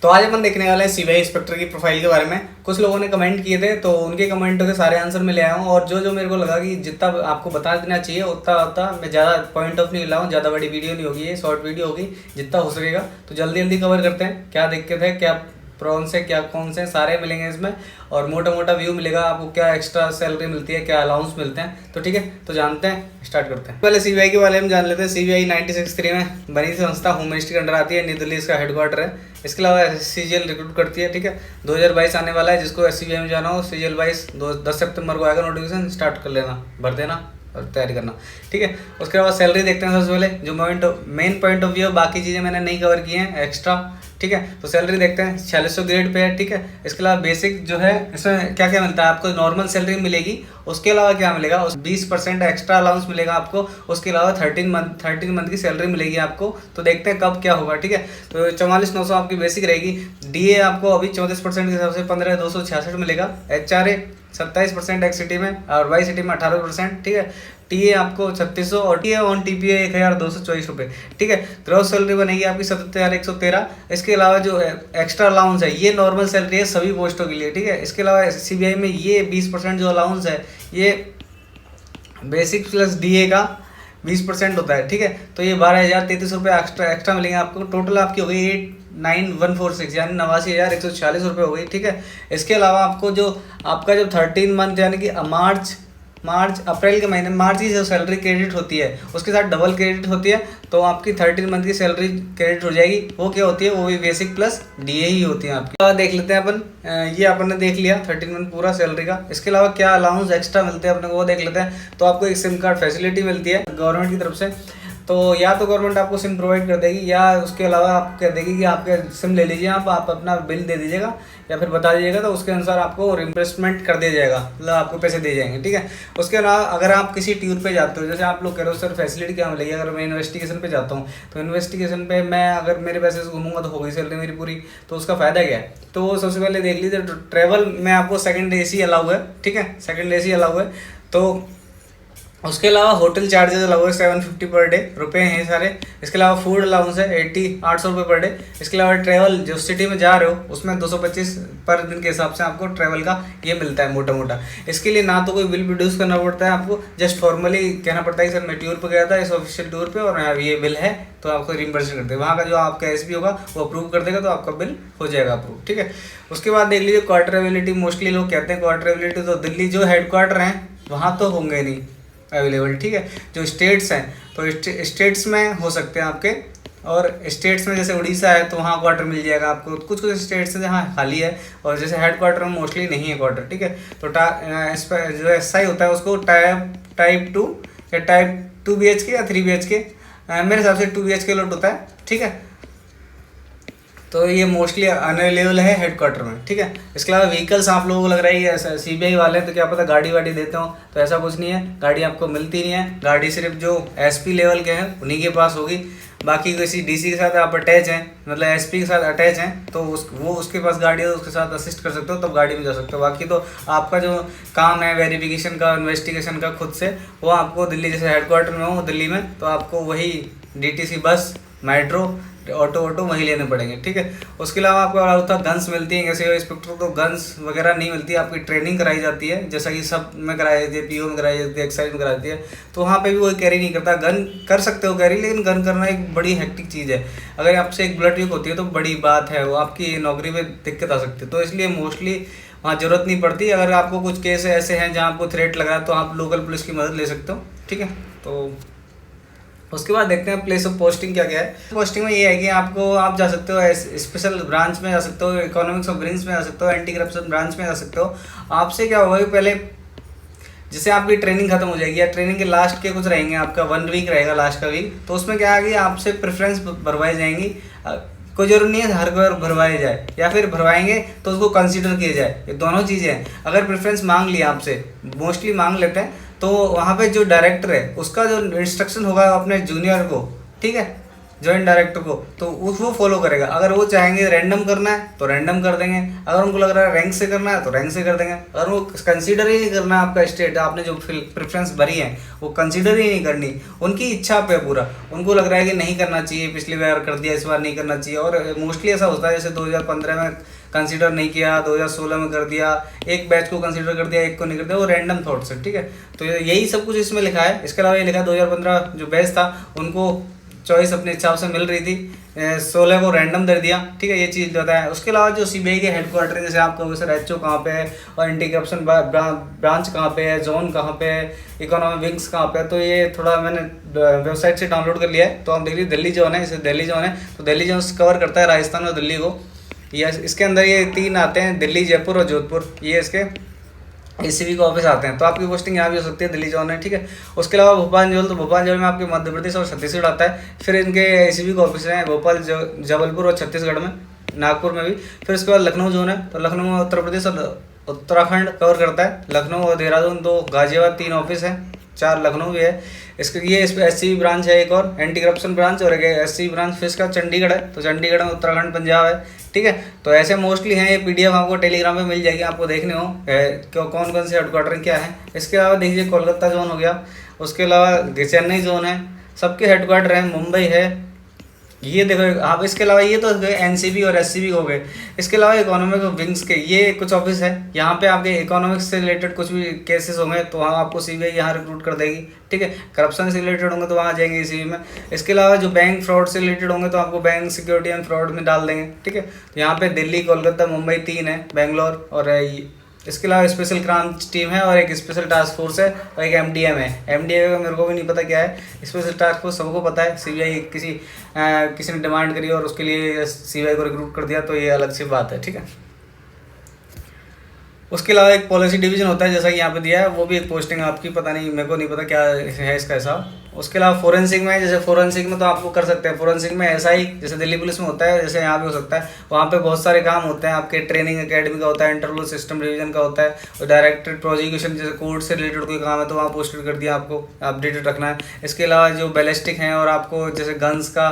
तो आज अपन देखने वाले हैं सीबीआई इंस्पेक्टर की प्रोफाइल के बारे में। कुछ लोगों ने कमेंट किए थे तो उनके कमेंटों के सारे आंसर मैं ले आया हूँ, और जो जो मेरे को लगा कि जितना आपको बता देना चाहिए उतना उतना मैं ज़्यादा पॉइंट ऑफ नहीं लाऊँ। ज़्यादा बड़ी वीडियो नहीं होगी, ये शॉर्ट वीडियो होगी, जितना हो सकेगा तो जल्दी जल्दी कवर करते हैं। क्या दिक्कत है, क्या प्रॉन्स है, क्या कौन से सारे मिलेंगे इसमें, और मोटा मोटा व्यू मिलेगा आपको, क्या एक्स्ट्रा सैलरी मिलती है, क्या अलाउंस मिलते हैं। तो ठीक है, तो जानते हैं, स्टार्ट करते हैं। पहले सीबीआई के बारे में जान लेते हैं। सीबीआई 1963 में बनी थी संस्था, होम मिनिस्ट्री के अंडर आती है, नई दिल्ली इसका हेडक्वार्टर है। इसके अलावा सीजीएल रिक्रूट करती है। ठीक है, 2022 आने वाला है, जिसको सीबीआई में जाना हो सीजीएल 22 10 सितंबर को आएगा नोटिफिकेशन, स्टार्ट कर लेना, भर देना और तैयारी करना। ठीक है, उसके बाद सैलरी देखते हैं सबसे पहले, जो मेन पॉइंट ऑफ व्यू, बाकी चीज़ें मैंने नहीं कवर की हैं एक्स्ट्रा। ठीक है, तो सैलरी देखते हैं 4600 ग्रेड पे है। ठीक है, इसके अलावा बेसिक जो है इसमें क्या क्या मिलता है आपको, नॉर्मल सैलरी मिलेगी, उसके अलावा क्या मिलेगा, 20% एक्स्ट्रा अलाउंस मिलेगा आपको, उसके अलावा 13 मंथ की सैलरी मिलेगी आपको। तो देखते हैं कब क्या होगा। ठीक है, तो 44,900 आपकी बेसिक रहेगी। डीए आपको अभी 34% के हिसाब से 15,266 मिलेगा। HRA 27% एक्सिटी में, और वाई सिटी में 18%। ठीक है, टीए आपको 3600, और टीए ऑन टीपीए 1,224 रुपये। ठीक है, ग्रॉस सैलरी बनेगी आपकी 77,113। इसके अलावा जो एक्स्ट्रा अलाउंस है, ये नॉर्मल सैलरी है सभी पोस्टों के लिए। ठीक है, इसके अलावा सीबीआई में ये 20% जो अलाउंस है, ये बेसिक प्लस डीए का 20% होता है। ठीक है, तो ये 12,033 रुपये एक्स्ट्रा मिलेंगे आपको। टोटल आपकी हो गई 89146, यानी 89,146 रुपये हो गई। ठीक है, इसके अलावा आपको जो आपका जो 13 मंथ यानी कि मार्च अप्रैल के महीने, मार्च की जो सैलरी क्रेडिट होती है उसके साथ डबल क्रेडिट होती है, तो आपकी 13 मंथ की सैलरी क्रेडिट हो जाएगी। वो क्या होती है, वो भी बेसिक प्लस डीए ही होती है आपकी। देख लेते हैं अपन, ये अपन ने देख लिया 13 मंथ पूरा सैलरी का। इसके अलावा क्या अलाउंस एक्स्ट्रा मिलते हैं अपने को, वो देख लेते हैं। तो आपको एक सिम कार्ड फैसिलिटी मिलती है गवर्नमेंट की तरफ से। तो या तो गवर्नमेंट आपको सिम प्रोवाइड कर देगी, या उसके अलावा आप कह देगी कि आपके सिम ले लीजिए, आप अपना बिल दे दीजिएगा या फिर बता दीजिएगा, तो उसके अनुसार आपको रिम्बर्समेंट कर दिया जाएगा, मतलब आपको पैसे दिए जाएंगे। ठीक है, उसके अलावा अगर आप किसी टूर पे जाते हो, जैसे आप लोग कह रहे हो सर फैसिलिटी क्या मिलेगी, अगर मैं इन्वेस्टिगेशन पे जाता हूँ, तो इन्वेस्टिगेशन पे मैं अगर मेरे पैसे से घूमूंगा तो हो गई सैलरी मेरी पूरी, तो उसका फ़ायदा क्या है। तो वो सबसे पहले देख लीजिए, ट्रैवल में आपको सेकेंड AC अलाउ है। ठीक है, सेकेंड AC अलाउ है। तो उसके अलावा होटल चार्जेस अलाउ है 750 पर डे रुपये हैं सारे। इसके अलावा फूड अलाउंस है 800 रुपये पर डे। इसके अलावा ट्रैवल जो सिटी में जा रहे हो उसमें 225 पर दिन के हिसाब से आपको ट्रैवल का ये मिलता है मोटा मोटा। इसके लिए ना तो कोई बिल प्रोड्यूस करना पड़ता है आपको, जस्ट फॉर्मली कहना पड़ता है कि सर मैं टूर पर गया था इस ऑफिशियल टूर पर और ये बिल है, तो आपको रिम्बर्स करते हैं। वहाँ का जो आपका SB होगा वो अप्रूव कर देगा, तो आपका बिल हो जाएगा अप्रूव। ठीक है, उसके बाद देख लीजिए क्वार्टरेबिलिटी। मोस्टली लोग कहते हैं क्वार्टरेबिलिटी, तो दिल्ली जो हेडक्वार्टर हैं वहाँ तो होंगे नहीं अवेलेबल। ठीक है, जो स्टेट्स हैं तो स्टेट्स में हो सकते हैं आपके, और स्टेट्स में जैसे उड़ीसा है तो वहाँ क्वार्टर मिल जाएगा आपको। कुछ कुछ स्टेट्स हैं जहाँ खाली है, और जैसे हेड क्वार्टर में मोस्टली नहीं है क्वार्टर। ठीक है, तो जो SI होता है उसको टाइप 2 या टाइप 2 BHK या 3 BHK, मेरे हिसाब से 2 BHK लॉट होता है। ठीक है, तो ये मोस्टली अनअवेलेबल है हेडक्वार्टर में। ठीक है, इसके अलावा व्हीकल्स आप लोगों को लग रहा है ऐसा सीबीआई वाले तो क्या पता गाड़ी वाड़ी देते हो, तो ऐसा कुछ नहीं है, गाड़ी आपको मिलती नहीं है। गाड़ी सिर्फ जो SP लेवल के हैं उन्हीं के पास होगी। बाकी किसी DC के साथ आप अटैच हैं, मतलब SP के साथ अटैच हैं, तो वो उसके पास गाड़ी है, उसके साथ असिस्ट कर सकते हो, तब गाड़ी में जा सकते हो। बाकी तो आपका जो काम है वेरिफिकेशन का, इन्वेस्टिगेशन का खुद से, वो आपको दिल्ली जैसे हेडक्वार्टर में हो दिल्ली में, तो आपको वही DTC बस, मेट्रो, ऑटो वहीं लेने पड़ेंगे। ठीक है, उसके अलावा आपको और होता गन्स मिलती हैं। जैसे इंस्पेक्टर को गन्स वगैरह नहीं मिलती, आपकी ट्रेनिंग कराई जाती है, जैसा कि सब में कराई जाती है, PO में कराई जाती है, एक्साइज में कराई जाती है, तो वहाँ पे भी कोई कैरी नहीं करता। गन कर सकते हो कैरी, लेकिन गन करना एक बड़ी हेक्टिक चीज़ है। अगर आपसे एक ब्लड लीक होती है तो बड़ी बात है, वो आपकी नौकरी में दिक्कत आ सकती है, तो इसलिए मोस्टली वहाँ ज़रूरत नहीं पड़ती। अगर आपको कुछ केस ऐसे हैं जहाँ आपको थ्रेट लगा तो आप लोकल पुलिस की मदद ले सकते हो। ठीक है, तो उसके बाद देखते हैं प्लेस ऑफ पोस्टिंग क्या क्या है। पोस्टिंग में ये है कि आप जा सकते हो स्पेशल ब्रांच में जा सकते हो, इकोनॉमिक्स ऑफ ब्रांच में जा सकते हो, एंटी करप्शन ब्रांच में जा सकते हो। आपसे क्या होगा कि पहले जैसे आपकी ट्रेनिंग खत्म हो जाएगी, या ट्रेनिंग के लास्ट के कुछ रहेंगे, आपका 1 वीक रहेगा लास्ट का वीक, तो उसमें क्या है कि आपसे प्रेफरेंस भरवाई जाएंगी। कोई जरूरी नहीं है हर बार भरवाई जाए, या फिर भरवाएंगे तो उसको कंसीडर किया जाए, ये दोनों चीज़ें हैं। अगर प्रेफरेंस मांग लिया आपसे, मोस्टली मांग लेते हैं, तो वहाँ पे जो डायरेक्टर है उसका जो इंस्ट्रक्शन होगा अपने जूनियर को, ठीक है, जॉइंट डायरेक्टर को, तो वो फॉलो करेगा। अगर वो चाहेंगे रैंडम करना है तो रैंडम कर देंगे, अगर उनको लग रहा है रैंक से करना है तो रैंक से कर देंगे। अगर वो कंसीडर ही नहीं करना आपका स्टेट, आपने जो प्रेफरेंस भरी है वो कंसीडर ही नहीं करनी, उनकी इच्छा पे पूरा, उनको लग रहा है कि नहीं करना चाहिए, पिछली बार कर दिया इस बार नहीं करना चाहिए। और मोस्टली ऐसा होता है, जैसे 2015 में कंसीडर नहीं किया, 2016 में कर दिया, एक बैच को कंसीडर कर दिया, एक को नहीं कर दिया, वो रैंडम थॉट्स है, ठीक है। तो यही सब कुछ इसमें लिखा है। इसके अलावा ये लिखा है 2015 जो बैच था उनको चॉइस अपने हिसाब से मिल रही थी, 16 को रैंडम दे दिया, ठीक है, ये चीज़ होता है। उसके अलावा जो सीबीआई के हेडक्वार्टर, जैसे आप कहोगे सर एचओ कहाँ पे है और एंटी करप्शन ब्रांच कहाँ पे है, जोन कहाँ पे है, इकोनॉमिक विंग्स कहाँ पे है, तो ये थोड़ा मैंने वेबसाइट से डाउनलोड कर लिया है। तो आप देख लीजिए दिल्ली जोन है, इसे दिल्ली जोन है, तो दिल्ली जोन कवर करता है राजस्थान और दिल्ली को। ये इसके अंदर ये 3 आते हैं, दिल्ली, जयपुर और जोधपुर, ये इसके एसीबी का ऑफिस आते हैं। तो आपकी पोस्टिंग यहाँ भी हो सकती है, दिल्ली जोन है, ठीक है। उसके अलावा भोपाल, तो भोपाल में आपके मध्य प्रदेश और छत्तीसगढ़ आता है। फिर इनके एसीबी का ऑफिस है भोपाल, जबलपुर और छत्तीसगढ़ में, नागपुर में भी। फिर उसके बाद लखनऊ जोन है, तो लखनऊ में उत्तर प्रदेश और उत्तराखंड कवर करता है। लखनऊ और देहरादून 2, गाजियाबाद 3 ऑफिस हैं, 4 लखनऊ भी है। इसके ये एससीबी ब्रांच है एक, और एंटी करप्शन ब्रांच, और एक एससीबी ब्रांच फिर इसका चंडीगढ़ है, तो चंडीगढ़ में उत्तराखंड पंजाब है, ठीक है। तो ऐसे मोस्टली हैं, ये पीडीएफ आपको टेलीग्राम पे मिल जाएगी, आपको देखने हो कौन कौन से हेडक्वार्टर क्या है। इसके अलावा देखिए कोलकाता जोन हो गया, उसके अलावा चेन्नई जोन है, सबके हेडक्वार्टर हैं, मुंबई है, ये देखो आप। इसके अलावा ये तो एनसीबी और एससीबी हो गए। इसके अलावा इकोनॉमिक विंग्स के ये कुछ ऑफिस है, यहाँ पे आपके इकोनॉमिक्स से रिलेटेड कुछ भी केसेस होंगे तो वहाँ आपको सीबीआई यहाँ रिक्रूट कर देगी, ठीक है। करप्शन से रिलेटेड होंगे तो वहाँ जाएंगे सीबी में। इसके अलावा जो बैंक फ्रॉड से रिलेटेड होंगे तो आपको बैंक सिक्योरिटी एंड फ्रॉड में डाल देंगे, ठीक है। तो यहाँ पे दिल्ली, कोलकाता, मुंबई 3 है, बेंगलोर, और इसके अलावा स्पेशल क्रांच टीम है, और एक स्पेशल टास्क फोर्स है, और एक एमडीएम है। एमडीएम का मेरे को भी नहीं पता क्या है, स्पेशल टास्क फोर्स सबको पता है। सीबीआई किसी ने डिमांड करी और उसके लिए सीबीआई को रिक्रूट कर दिया, तो ये अलग सी बात है, ठीक है। उसके अलावा एक पॉलिसी डिवीजन होता है, जैसा कि यहाँ पे दिया है, वो भी एक पोस्टिंग आपकी, पता नहीं, मेरे को नहीं पता क्या है इसका हिसाब। उसके अलावा फोरेंसिक में, जैसे फोरेंसिक में तो आपको कर सकते हैं, फोरेंसिक में एसआई जैसे दिल्ली पुलिस में होता है, जैसे यहाँ भी हो सकता है। वहाँ पे बहुत सारे काम होते हैं आपके, ट्रेनिंग एकेडमी का होता है, इंटरव्यू सिस्टम रिवीजन का होता है, और डायरेक्टेड प्रोसिक्यूशन जैसे कोर्ट से रिलेटेड कोई काम है तो वहाँ पोस्टेड कर दिया, आपको अपडेटेड रखना है। इसके अलावा जो बैलिस्टिक हैं, और आपको जैसे गन्स का,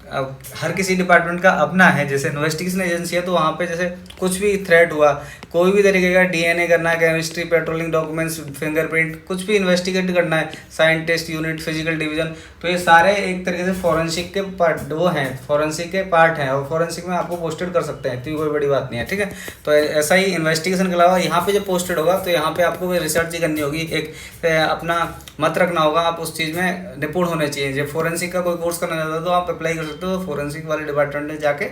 अब हर किसी डिपार्टमेंट का अपना है, जैसे इन्वेस्टिगेशन एजेंसी है तो वहाँ पे जैसे कुछ भी थ्रेट हुआ, कोई भी तरीके का डीएनए करना है, केमिस्ट्री, पेट्रोलिंग डॉक्यूमेंट्स, फिंगरप्रिंट, कुछ भी इन्वेस्टिगेट करना है, साइंटिस्ट यूनिट, फिजिकल डिवीजन, तो ये सारे एक तरीके से फॉरेंसिक के पार्ट वो हैं, फॉरेंसिक के पार्ट हैं, और फॉरेंसिक में आपको पोस्टेड कर सकते हैं, इतनी कोई बड़ी बात नहीं है, ठीक है। तो ऐसा ही इन्वेस्टिगेशन के अलावा यहाँ पे जब पोस्टेड होगा तो यहाँ पे आपको रिसर्च ही करनी होगी, एक अपना मत रखना होगा, आप उस चीज़ में निपुण होने चाहिए। जब फोरेंसिक का कोई कोर्स करना चाहता है तो आप अप्लाई कर सकते हो, फोरेंसिक वाले डिपार्टमेंट में जाके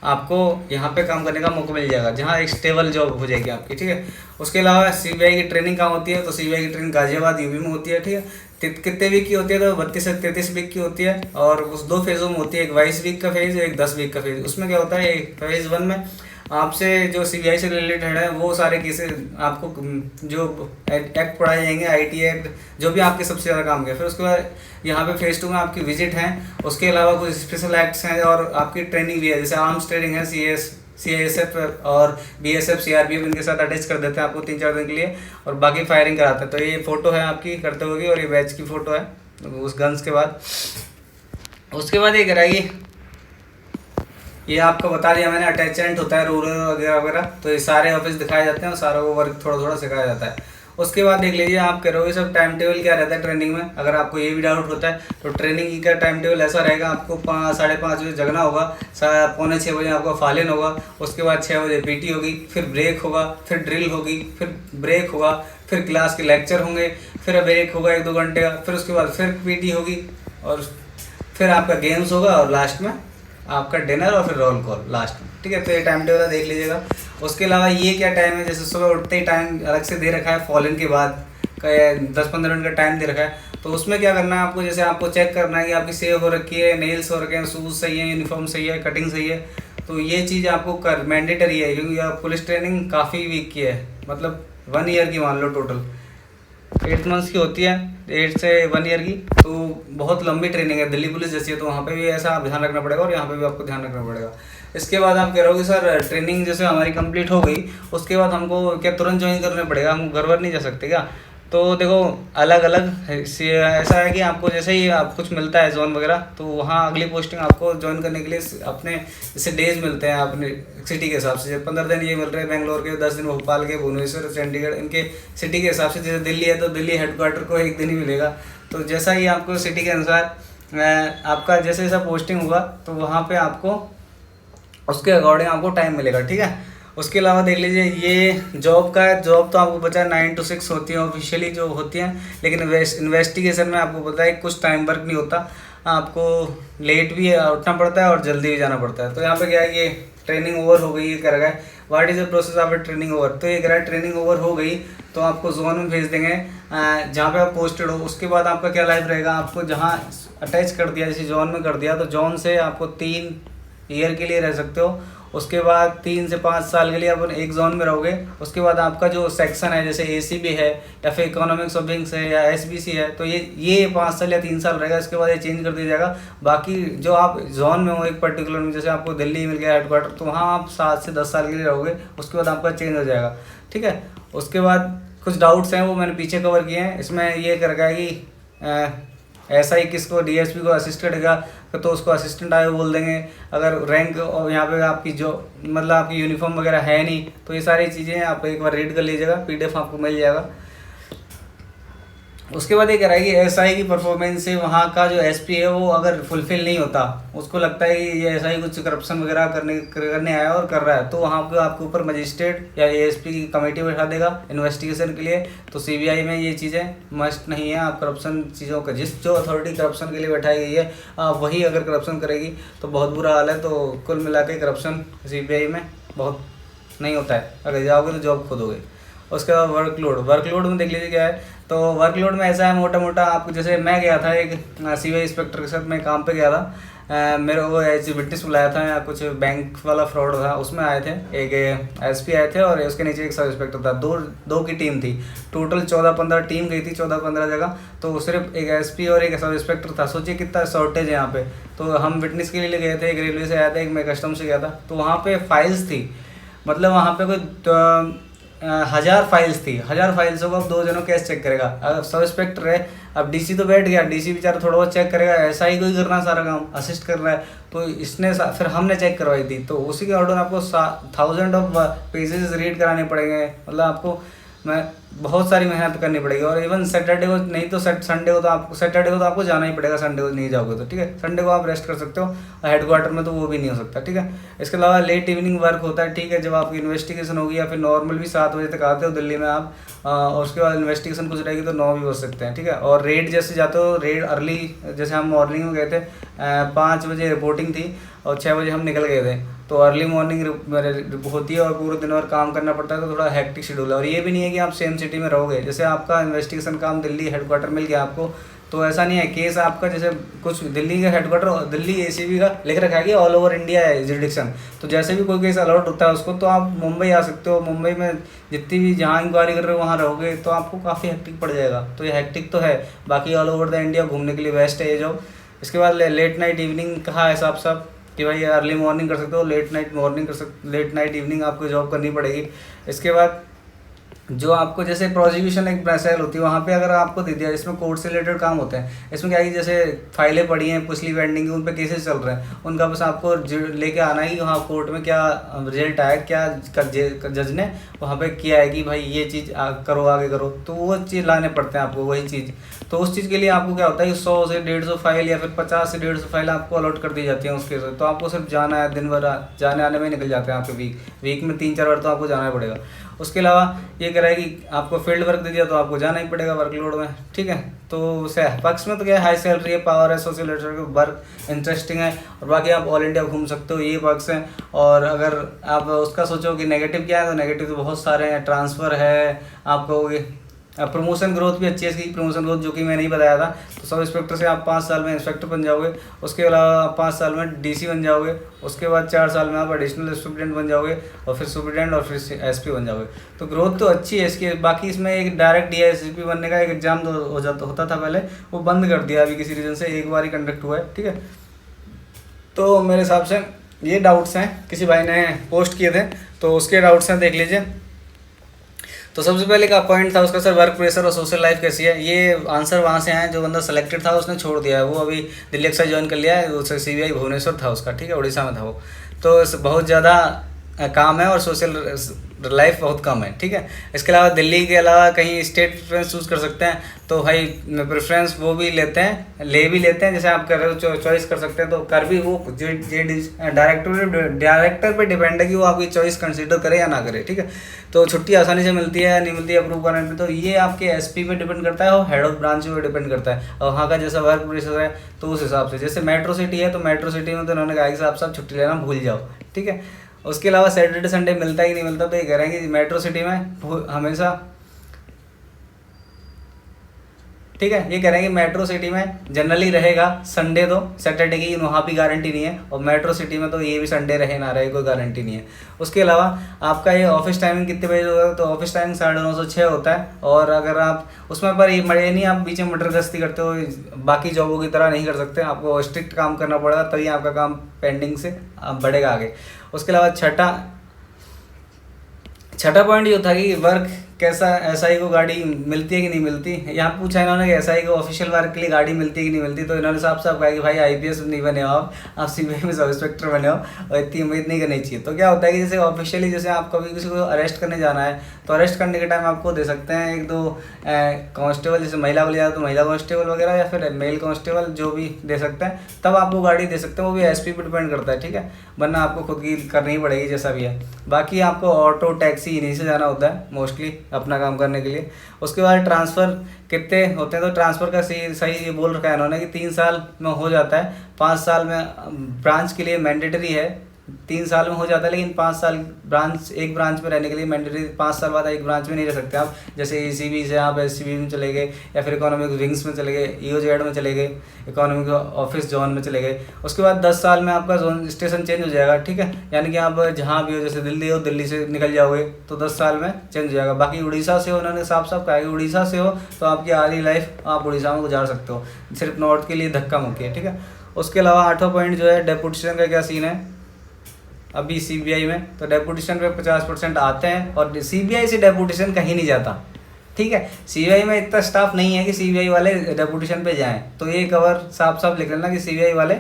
आपको यहाँ पे काम करने का मौका मिल जाएगा, जहाँ एक स्टेबल जॉब हो जाएगी आपकी, ठीक है। उसके अलावा सीबीआई की ट्रेनिंग कहाँ होती है, तो सीबीआई की ट्रेनिंग गाजियाबाद यूपी में होती है, ठीक है। कितने वीक की होती है, तो 32 से 33 वीक की होती है, और उस 2 फेज़ों में होती है, एक 22 वीक का फेज़, एक 10 वीक का फेज़। उसमें क्या होता है, एक फेज़ 1 में आपसे जो सीबीआई से रिलेटेड है वो सारे केसेस आपको जो एक्ट पढ़ाए जाएंगे, आईटी एक्ट, जो भी आपके सबसे ज़्यादा काम किया। फिर उसके बाद यहाँ पे फेज़ 2 में आपकी विजिट है, उसके अलावा कुछ स्पेशल एक्ट्स हैं, और आपकी ट्रेनिंग भी है, जैसे आर्म्स ट्रेनिंग है, सीएसएफ और बीएसएफ, सीआरपीएफ, इनके साथ अटैच कर देते हैं आपको 3-4 दिन के लिए, और बाकी फायरिंग कराते हैं। तो ये फ़ोटो है आपकी करते होगी, और ये बैच की फ़ोटो है उस गन्स के बाद। उसके बाद ये कराएगी, ये आपको बता दिया मैंने, अटैचमेंट होता है, रूरल वगैरह वगैरह, तो ये सारे ऑफिस दिखाए जाते हैं और सारा वो वर्क थोड़ा थोड़ा सिखाया जाता है। उसके बाद देख लीजिए, आप करोगे सब टाइम टेबल क्या रहता है ट्रेनिंग में, अगर आपको ये भी डाउट होता है तो ट्रेनिंग का टाइम टेबल ऐसा रहेगा, आपको 5-5:30 बजे जगना होगा, 5:45 बजे आपका फालिन होगा, उसके बाद 6 बजे पीटी होगी, फिर ब्रेक होगा, फिर ड्रिल होगी, फिर ब्रेक होगा, फिर क्लास के लेक्चर होंगे, फिर ब्रेक होगा 1-2 घंटे का, फिर उसके बाद फिर पीटी होगी, और फिर आपका गेम्स होगा, और लास्ट में आपका डिनर, और फिर रोल कॉल लास्ट में, ठीक है। तो ये टाइम टेबल देख लीजिएगा। उसके अलावा ये क्या टाइम है, जैसे सुबह उठते ही टाइम अलग से दे रखा है, फॉलन के बाद का 10-15 मिनट का टाइम दे रखा है। तो उसमें क्या करना है आपको, जैसे आपको चेक करना है कि आपकी सेव हो रखी है, नेल्स हो रखे हैं, शूज़ सही है, यूनिफॉर्म सही है, कटिंग सही है, तो ये चीज़ आपको कर मैंडेटरी है, क्योंकि पुलिस ट्रेनिंग काफ़ी वीक की है, मतलब 1 ईयर की मान लो, टोटल 8 मंथ्स की होती है, 8 से 1 ईयर की, तो बहुत लंबी ट्रेनिंग है, दिल्ली पुलिस जैसी है। तो वहाँ पे भी ऐसा ध्यान रखना पड़ेगा, और यहाँ पे भी आपको ध्यान रखना पड़ेगा। इसके बाद आप कह रहे हो कि सर ट्रेनिंग जैसे हमारी कंप्लीट हो गई, उसके बाद हमको क्या तुरंत ज्वाइन करना पड़ेगा, हम घर वर नहीं जा सकते क्या? तो देखो अलग अलग ऐसा है कि आपको जैसे ही आप कुछ मिलता है जोन वगैरह, तो वहाँ अगली पोस्टिंग आपको ज्वाइन करने के लिए अपने जैसे डेज मिलते हैं अपने सिटी के हिसाब से। जैसे 15 दिन ये मिल रहे हैं बेंगलोर के, 10 दिन भोपाल के, भुवनेश्वर, चंडीगढ़, इनके सिटी के हिसाब से। जैसे दिल्ली है तो दिल्ली हेडक्वार्टर को एक दिन ही मिलेगा। तो जैसा ही आपको सिटी के अनुसार आपका जैसे जैसा पोस्टिंग होगा तो वहाँ पे आपको उसके अकॉर्डिंग आपको टाइम मिलेगा, ठीक है। उसके अलावा देख लीजिए ये जॉब का है। जॉब तो आपको पता है 9 to 6 होती है ऑफिशियली जो होती हैं, लेकिन इन्वेस्टिगेशन में आपको पता है कुछ टाइम वर्क नहीं होता, आपको लेट भी उठना पड़ता है और जल्दी भी जाना पड़ता है। तो यहाँ पे क्या है, ये ट्रेनिंग ओवर हो गई, ये कर रहा है what is the process of training over. तो ये कह रहा है ट्रेनिंग ओवर हो गई तो आपको जोन में भेज देंगे जहाँ पे आप पोस्टेड हो। उसके बाद आपका क्या लाइफ रहेगा, आपको जहाँ अटैच कर दिया जैसे जोन में कर दिया, तो जोन से आपको 3 ईयर के लिए रह सकते हो। उसके बाद 3 से 5 साल के लिए अपन एक जोन में रहोगे। उसके बाद आपका जो सेक्शन है जैसे एसीबी है या फिर इकोनॉमिक्स ऑफ विंग्स है या एसबीसी है, तो ये 5 साल या 3 साल रहेगा। इसके बाद ये चेंज कर दिया जाएगा। बाकी जो आप जोन में हो एक पर्टिकुलर में, जैसे आपको दिल्ली मिल गया हेडक्वार्टर, तो वहाँ आप 7 से 10 साल के लिए रहोगे। उसके बाद आपका चेंज हो जाएगा, ठीक है। उसके बाद कुछ डाउट्स हैं वो मैंने पीछे कवर किए हैं। इसमें ये कर रखा है कि ऐसा ही किसको डीएसपी को असिस्टेंट का तो उसको असिस्टेंट आयो बोल देंगे। अगर रैंक और यहाँ पे आपकी जो मतलब आपकी यूनिफॉर्म वगैरह है नहीं, तो ये सारी चीज़ें आप एक बार रीड कर लीजिएगा, पीडीएफ आपको मिल जाएगा। उसके बाद ये कह रहा है कि एसआई की परफॉर्मेंस से वहाँ का जो एसपी है वो अगर फुलफिल नहीं होता, उसको लगता है कि ये ऐसा ही कुछ करप्शन वगैरह करने आया और कर रहा है, तो वहाँ पे आपके ऊपर मजिस्ट्रेट या एएसपी की कमेटी बैठा देगा इन्वेस्टिगेशन के लिए। तो सीबीआई में ये चीज़ें मस्ट नहीं है। आप करप्शन चीज़ों का जो अथॉरिटी करप्शन के लिए बैठाई गई है वही अगर करप्शन करेगी तो बहुत बुरा हाल है। तो कुल मिला के करप्शन सीबीआई में बहुत नहीं होता है, अगर जाओगे तो जॉब खोदोगे। उसके बाद वर्कलोड में देख लीजिए क्या है। तो वर्कलोड में ऐसा है मोटा मोटा आपको, जैसे मैं गया था एक सीबीआई इंस्पेक्टर के साथ मैं काम पे गया था। मेरे को ऐसी विटनेस बुलाया था या कुछ बैंक वाला फ्रॉड था, उसमें आए थे एक एसपी आए थे और उसके नीचे एक सब इंस्पेक्टर था। दो की टीम थी, टोटल 14-15 टीम गई थी, 14-15 जगह। तो सिर्फ एक एसपी और एक सब इंस्पेक्टर था। सोचिए कितना शॉर्टेज है यहाँ पे। तो हम विटनेस के लिए गए थे, एक रेलवे से आया था, एक मैं कस्टम से गया था। तो वहाँ पे फाइल्स थी, मतलब वहाँ पे कोई 1000 फाइल्स थी। 1000 फाइल्सों को अब 2 जनों कैसे चेक करेगा। अगर सब इंस्पेक्टर है, अब डीसी तो बैठ गया, डीसी बेचारा थोड़ा बहुत चेक करेगा, ऐसा ही कोई करना सारा काम असिस्ट कर रहा है। तो इसने फिर हमने चेक करवाई थी, तो उसी के ऑर्डर आपको 1000 ऑफ पेजेस रीड कराने पड़ेंगे। मतलब आपको मैं बहुत सारी मेहनत करनी पड़ेगी। और इवन सैटरडे को नहीं तो संडे को तो आपको जाना ही पड़ेगा। संडे को नहीं जाओगे तो ठीक है, संडे को आप रेस्ट कर सकते हो, हेडक्वार्टर में तो वो भी नहीं हो सकता, ठीक है। इसके अलावा लेट इवनिंग वर्क होता है, ठीक है। जब आपकी इन्वेस्टिगेशन होगी या फिर नॉर्मल भी 7 बजे तक आते हो दिल्ली में आप, और उसके बाद इन्वेस्टिगेशन कुछ रहेगी तो 9 भी हो सकते हैं, ठीक है। और रेड जैसे जाते हो, रेड अर्ली, जैसे हम मॉर्निंग में गए थे 5 बजे रिपोर्टिंग थी और 6 बजे हम निकल गए थे। तो अर्ली मॉर्निंग होती है और पूरे दिन और काम करना पड़ता है, तो थोड़ा हेक्टिक शेड्यूल है। और ये भी नहीं है कि आप सेम सिटी में रहोगे। जैसे आपका इन्वेस्टिगेशन काम दिल्ली हेडक्वार्टर मिल गया आपको, तो ऐसा नहीं है केस आपका जैसे कुछ दिल्ली का हेडक्वार्टर, दिल्ली एसीबी का लिख रखा है कि ऑल ओवर इंडिया है जुरिडिक्शन। तो जैसे भी कोई केस अलॉट होता है उसको, तो आप मुंबई आ सकते हो। मुंबई में जितनी भी जहाँ इंक्वायरी कर रहे हो वहाँ रहोगे तो आपको काफ़ी हेक्टिक पड़ जाएगा। तो ये हेक्टिक तो है, बाकी ऑल ओवर द इंडिया घूमने के लिए बेस्ट है ये जॉब। इसके बाद लेट नाइट इवनिंग कहा है साफ साफ कि भाई अर्ली मॉर्निंग कर सकते हो, लेट नाइट इवनिंग आपको जॉब करनी पड़ेगी। इसके बाद जो आपको जैसे प्रोसिक्यूशन एक सेल होती है, वहाँ पे अगर आपको दे दिया, इसमें कोर्ट से रिलेटेड काम होते हैं। इसमें क्या है कि जैसे फाइलें पड़ी हैं पिछली पेंडिंग की, उन पे केसेस चल रहे हैं, उनका बस आपको लेके आना है कि वहाँ कोर्ट में क्या रिजल्ट आया, क्या जज ने वहाँ पे किया है कि भाई ये चीज़ करो, आगे करो। तो वो चीज़ लाने पड़ते हैं आपको, वही चीज़। तो उस चीज़ के लिए आपको क्या होता है कि 100 से 150 फाइल या फिर 50 से 150 फाइल आपको अलॉट कर दी जाती हैं उसके। तो आपको सिर्फ जाना है, दिन भर जाने आने में निकल जाते हैं आपके वीक में 3-4 बार तो आपको जाना ही पड़ेगा। उसके अलावा ये कह रहा है कि आपको फील्ड वर्क दे दिया तो आपको जाना ही पड़ेगा वर्कलोड में, ठीक है। तो पक्ष में तो क्या है, हाई सैलरी है, पावर है, सोशल वर्क इंटरेस्टिंग है, और बाकी आप ऑल इंडिया घूम सकते हो, ये पक्ष है। और अगर आप उसका सोचो कि नेगेटिव क्या है, तो नेगेटिव तो बहुत सारे हैं। ट्रांसफ़र है, आपको प्रमोशन ग्रोथ भी अच्छी है इसकी, प्रमोशन ग्रोथ जो कि मैं नहीं बताया था। तो सब इंस्पेक्टर से आप 5 साल में इंस्पेक्टर बन जाओगे। उसके अलावा आप 5 साल में डीसी बन जाओगे। उसके बाद 4 साल में आप एडिशनल सुप्रिटेंडेंट बन जाओगे, और फिर सुप्रिटेंडेंट और फिर एसपी बन जाओगे। तो ग्रोथ तो अच्छी है इसकी। बाकी इसमें एक डायरेक्ट डीआईएसपी बनने का एक एग्जाम होता था पहले, वो बंद कर दिया अभी किसी रीज़न से, एक बार ही कंडक्ट हुआ है, ठीक है। तो मेरे हिसाब से ये डाउट्स हैं, किसी भाई ने पोस्ट किए थे तो उसके डाउट्स हैं, देख लीजिए। तो सबसे पहले का पॉइंट था उसका, सर वर्क प्रेशर और सोशल लाइफ कैसी है। ये आंसर वहाँ से आए, जो बंदा सेलेक्टेड था उसने छोड़ दिया है, वो अभी दिल्ली एक्साइज ज्वाइन कर लिया है, उसे सीबीआई भुवनेश्वर था उसका, ठीक है, उड़ीसा में था वो। तो बहुत ज़्यादा काम है और सोशल लाइफ बहुत कम है, ठीक है। इसके अलावा दिल्ली के अलावा कहीं स्टेट प्रेफरेंस चूज़ कर सकते हैं, तो भाई प्रेफरेंस वो भी लेते हैं, ले भी लेते हैं, जैसे आप कर रहे हो चॉइस कर सकते हैं, तो कर भी वो डायरेक्टर पे डिपेंड है कि वो आपकी चॉइस कंसीडर करे या ना करे, ठीक है। तो छुट्टी आसानी से मिलती है नहीं मिलती है अप्रूव करने पे, तो ये आपके एसपी पे डिपेंड करता है और हेड ऑफ ब्रांच पे डिपेंड करता है, और वहाँ का जैसा वर्क प्रेशर है तो उस हिसाब से। जैसे मेट्रो सिटी है तो मेट्रो सिटी में तो उन्होंने कहा कि साहब छुट्टी लेना भूल जाओ, ठीक है। उसके अलावा सैटरडे संडे मिलता ही नहीं मिलता, तो ये कह रहे हैं कि मेट्रो सिटी में हमेशा, ठीक है, ये कह रहे हैं कि मेट्रो सिटी में जनरली रहेगा संडे, तो सैटरडे की वहाँ भी गारंटी नहीं है, और मेट्रो सिटी में तो ये भी संडे रहे ना रहे कोई गारंटी नहीं है। उसके अलावा आपका ये ऑफिस टाइमिंग कितने बजे होगा, तो ऑफिस टाइमिंग 9:30 से 6 होता है, और अगर आप उसमें पर ये मजे नहीं आप बीच में मटर गश्ती करते हो, बाकी जॉबों की तरह नहीं कर सकते, आपको स्ट्रिक्ट काम करना पड़ेगा, तभी आपका काम पेंडिंग से बढ़ेगा आगे। उसके अलावा छठा पॉइंट ये था कि वर्क कैसा, एसआई को गाड़ी मिलती है कि नहीं मिलती। यहाँ पूछा इन्होंने कि एसआई को ऑफिशियल वर्क के लिए गाड़ी मिलती है कि नहीं मिलती, तो इन्होंने साफ साफ कहा कि भाई आईपीएस नहीं बने हो आप सीबीआई में सब इंस्पेक्टर बने हो, और इतनी उम्मीद नहीं करनी चाहिए। तो क्या होता है कि जैसे ऑफिशियली जैसे आप कभी किसी को अरेस्ट करने जाना है, तो अरेस्ट करने के टाइम आपको दे सकते हैं 1-2 कांस्टेबल, जैसे महिला को ले जाए तो महिला कांस्टेबल वगैरह, या फिर मेल कांस्टेबल, जो भी दे सकते हैं, तब आपको गाड़ी दे सकते हैं, वो भी एसपी पर डिपेंड करता है, ठीक है, वरना आपको खुद की करनी पड़ेगी जैसा भी है। बाकी आपको ऑटो टैक्सी इन्हीं से जाना होता है मोस्टली अपना काम करने के लिए। उसके बाद ट्रांसफ़र कितने होते हैं, तो ट्रांसफ़र का सही ये बोल रखा है इन्होंने कि 3 साल में हो जाता है, 5 साल में ब्रांच के लिए मैंडेटरी है, 3 साल में हो जाता है, लेकिन 5 साल एक ब्रांच में रहने के लिए मैंडेटरी, 5 साल बाद एक ब्रांच में नहीं रह सकते आप। जैसे ईसीबी से आप एससीबी में चले गए, या फिर इकोनॉमिक विंग्स में चले गए, ईओजेड में चले गए, इकोनॉमिक ऑफिस जोन में चले गए। उसके बाद 10 साल में आपका जोन स्टेशन चेंज हो जाएगा, ठीक है, यानी कि आप जहाँ भी हो, जैसे दिल्ली हो, दिल्ली से निकल जाओगे तो 10 साल में चेंज हो जाएगा। बाकी उड़ीसा से हो, उन्होंने साफ साफ कहा कि उड़ीसा से हो तो आपकी आधी लाइफ आप उड़ीसा में गुजार सकते हो, सिर्फ नॉर्थ के लिए धक्का मुक्की है, ठीक है। उसके अलावा 8वां पॉइंट जो है डेपुटेशन का क्या सीन है अभी सीबीआई में, तो डेपुटेशन पे 50% आते हैं, और सीबीआई से डेपुटेशन कहीं नहीं जाता, ठीक है। सीबीआई में इतना स्टाफ नहीं है कि सीबीआई वाले डेपुटेशन पे जाएं, तो ये कवर साफ साफ लिख लेना कि सीबीआई वाले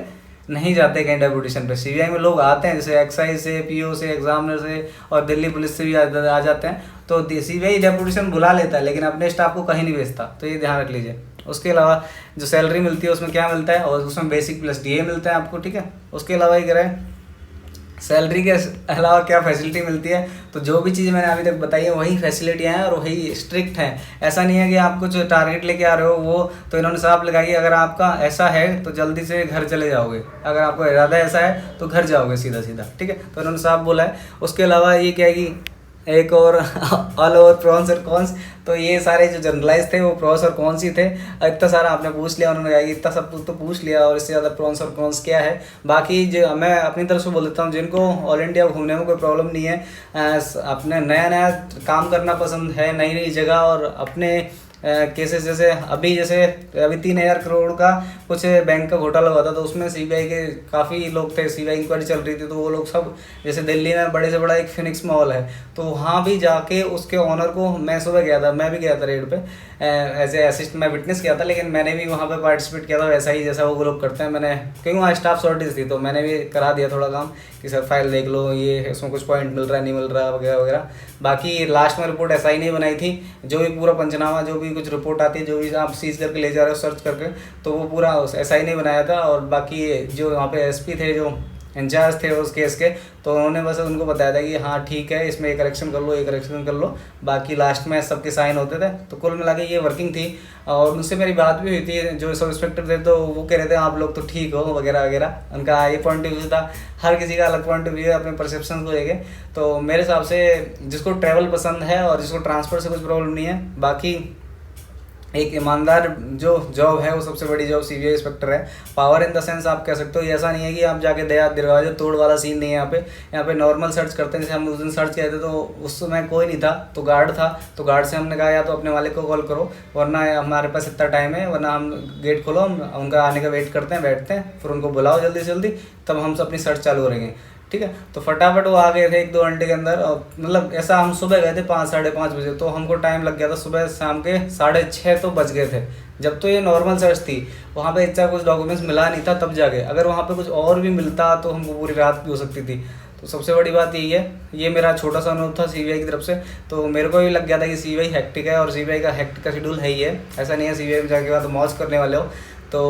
नहीं जाते कहीं डेपुटेशन पे। सीबीआई में लोग आते हैं, जैसे एक्साइज से, पीओ से, एग्जामिनर से, और दिल्ली पुलिस से भी आ जाते हैं, तो सीबीआई डेपुटेशन बुला लेता है, लेकिन अपने स्टाफ को कहीं नहीं भेजता, तो ये ध्यान रख लीजिए। उसके अलावा जो सैलरी मिलती है उसमें क्या मिलता है, और उसमें बेसिक प्लस डीए मिलता है आपको, ठीक है। उसके अलावा ये कह रहे हैं सैलरी के अलावा क्या फैसिलिटी मिलती है, तो जो भी चीज़ मैंने अभी तक बताई है वही फैसिलिटियाँ हैं और वही स्ट्रिक्ट हैं। ऐसा नहीं है कि आप कुछ टारगेट लेके आ रहे हो, वो तो इन्होंने साफ लगाई, अगर आपका ऐसा है तो जल्दी से घर चले जाओगे, अगर आपको इरादा ऐसा है तो घर जाओगे सीधा सीधा, ठीक है, तो इन्होंने साफ बोला है। उसके अलावा ये क्या है कि एक और ऑल ओवर प्रॉन्स और कॉन्स, तो ये सारे जो जनरलाइज थे वो प्रॉन्स और कॉन्स ही थे। इतना सारा आपने पूछ लिया, उन्होंने कहा कि इतना सब कुछ तो पूछ लिया, और इससे ज़्यादा प्रॉन्स और कॉन्स क्या है। बाकी जो मैं अपनी तरफ से बोल देता हूँ, जिनको ऑल इंडिया घूमने में कोई प्रॉब्लम नहीं है, अपने नया नया काम करना पसंद है, नई नई जगह, और अपने केसेस जैसे अभी 3,000 करोड़ का कुछ बैंक का घोटाला हुआ था, तो उसमें सीबीआई के काफ़ी लोग थे, सीबीआई इंक्वायरी चल रही थी, तो वो लोग सब, जैसे दिल्ली में बड़े से बड़ा एक फिनिक्स मॉल है, तो वहाँ भी जाके उसके ऑनर को, मैं सुबह गया था, मैं भी गया था रेड पे एज ए असिस्टेंट, मैं विटनेस किया था, लेकिन मैंने भी वहाँ पे पार्टिसिपेट किया था वैसा ही जैसा वो लोग करते हैं। मैंने, क्योंकि वहाँ स्टाफ शॉर्टेज थी, तो मैंने भी करा दिया थोड़ा काम कि सर फाइल देख लो, ये इसमें कुछ पॉइंट मिल रहा है नहीं मिल रहा वगैरह वगैरह। बाकी लास्ट में रिपोर्ट ऐसा ही नहीं बनाई थी, जो भी पूरा पंचनामा, जो भी कुछ रिपोर्ट आती है, जो भी आप सीज करके ले जा रहे हो सर्च करके, तो वो पूरा ऐसा ही नहीं बनाया था। और बाकी जो वहाँ पे एसपी थे, जो इंचार्ज थे उस केस के, तो उन्होंने बस उनको बताया था कि हाँ ठीक है, इसमें एक करेक्शन कर लो, एक करेक्शन कर लो, बाकी लास्ट में सबके साइन होते थे। तो कुल मिला के ये वर्किंग थी। और उनसे मेरी बात भी हुई थी, जो सब इंस्पेक्टर थे, तो वो कह रहे थे आप लोग तो ठीक हो वगैरह वगैरह, उनका ये पॉइंट ऑफ व्यू था। हर किसी का अलग पॉइंट ऑफ व्यू है अपने परसेप्शन को लेके। तो मेरे हिसाब से जिसको ट्रैवल पसंद है और जिसको ट्रांसपोर्ट से कुछ प्रॉब्लम नहीं है, बाकी एक ईमानदार जो जॉब है वो सबसे बड़ी जॉब सीबीआई इंस्पेक्टर है। पावर इन द सेंस आप कह सकते हो, ये ऐसा नहीं है कि आप जाके दरवाजे तोड़ वाला सीन नहीं है यहाँ पे नॉर्मल सर्च करते हैं। जैसे हम उस दिन सर्च किए थे, तो उस समय कोई नहीं था, तो गार्ड था, तो गार्ड से हमने कहा या तो अपने मालिक को कॉल करो, वरना हमारे पास इतना टाइम है, वरना हम गेट खोलो, हम उनका आने का वेट करते हैं, बैठते हैं, फिर उनको बुलाओ जल्दी से जल्दी, तब हम अपनी सर्च चालू करेंगे। ठीक है। तो फटाफट वो आ गए थे 1-2 घंटे के अंदर, और मतलब ऐसा हम सुबह गए थे 5-5:30 बजे, तो हमको टाइम लग गया था सुबह शाम के 6:30 तो बज गए थे। जब तो ये नॉर्मल सर्च थी, वहाँ पे इतना कुछ डॉक्यूमेंट्स मिला नहीं था तब जाके, अगर वहाँ पे कुछ और भी मिलता तो हमको पूरी रात भी हो सकती थी। तो सबसे बड़ी बात यही है, ये मेरा छोटा सा अनुभव था सीबीआई की तरफ से। तो मेरे को भी लग गया था कि सीबीआई हेक्टिक है, और सीबीआई का हेक्टिक का शेड्यूल है ही है, ऐसा नहीं है सीबीआई में जाके बाद मौज करने वाले हो। तो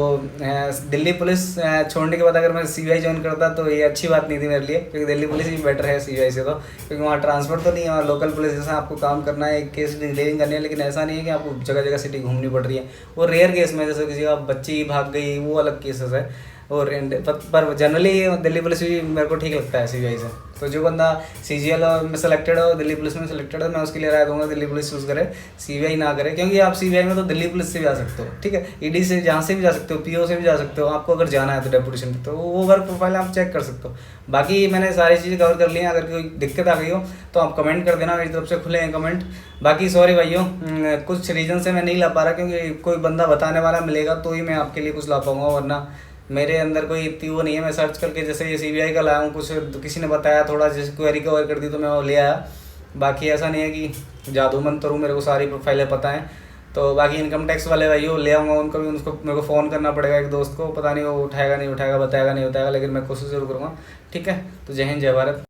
दिल्ली पुलिस छोड़ने के बाद अगर मैं सीबीआई ज्वाइन करता तो ये अच्छी बात नहीं थी मेरे लिए, क्योंकि दिल्ली पुलिस भी बेटर है सीबीआई से, तो क्योंकि वहाँ ट्रांसफर तो नहीं है, वहाँ लोकल पुलिस जैसा आपको काम करना है, एक केस डिलीवरिंग करनी है, लेकिन ऐसा नहीं है कि आपको जगह जगह सिटी घूमनी पड़ रही है। वो रेयर केस में, जैसे किसी का बच्ची भाग गई, वो अलग केसेस है। और पर जनरली दिल्ली पुलिस भी मेरे को ठीक लगता है सीबीआई से। तो जो बंदा सीजीएल में सेलेक्टेड हो, दिल्ली पुलिस में सेलेक्टेड है, मैं उसके लिए राय दूंगा दिल्ली पुलिस चूज़ करे, सीबीआई ना करे। क्योंकि आप सीबीआई में तो दिल्ली पुलिस से भी जा सकते हो, ठीक है, ईडी से जहाँ से भी जा सकते हो, पीओ से भी जा सकते हो, आपको अगर जाना है तो डेपुटेशन, तो वो वर्क प्रोफाइल आप चेक कर सकते हो। बाकी मैंने सारी चीज़ें कवर कर ली हैं, अगर कोई दिक्कत आ गई हो तो आप कमेंट कर देना, मेरी तरफ से खुले हैं कमेंट। बाकी सॉरी भाइयों, कुछ रीज़न से मैं नहीं ला पा रहा, क्योंकि कोई बंदा बताने वाला मिलेगा तो ही मैं आपके लिए कुछ ला पाऊँगा, वरना मेरे अंदर कोई इतनी वो नहीं है। मैं सर्च करके जैसे ये सीबीआई का लाया हूँ, कुछ तो किसी ने बताया, थोड़ा जैसे क्वेरी कवर कर दी तो मैं वो ले आया। बाकी ऐसा नहीं है कि जादू मंत्र हूँ, मेरे को सारी प्रोफाइलें पता हैं। तो बाकी इनकम टैक्स वाले भाई ले आऊँगा उनको भी, उनको मेरे को फ़ोन करना पड़ेगा एक दोस्त को, पता नहीं वो उठाएगा नहीं उठाएगा, बताएगा नहीं बताएगा, लेकिन मैं कोशिश ज़रूर करूँगा। ठीक है, तो जय हिंद जय भारत।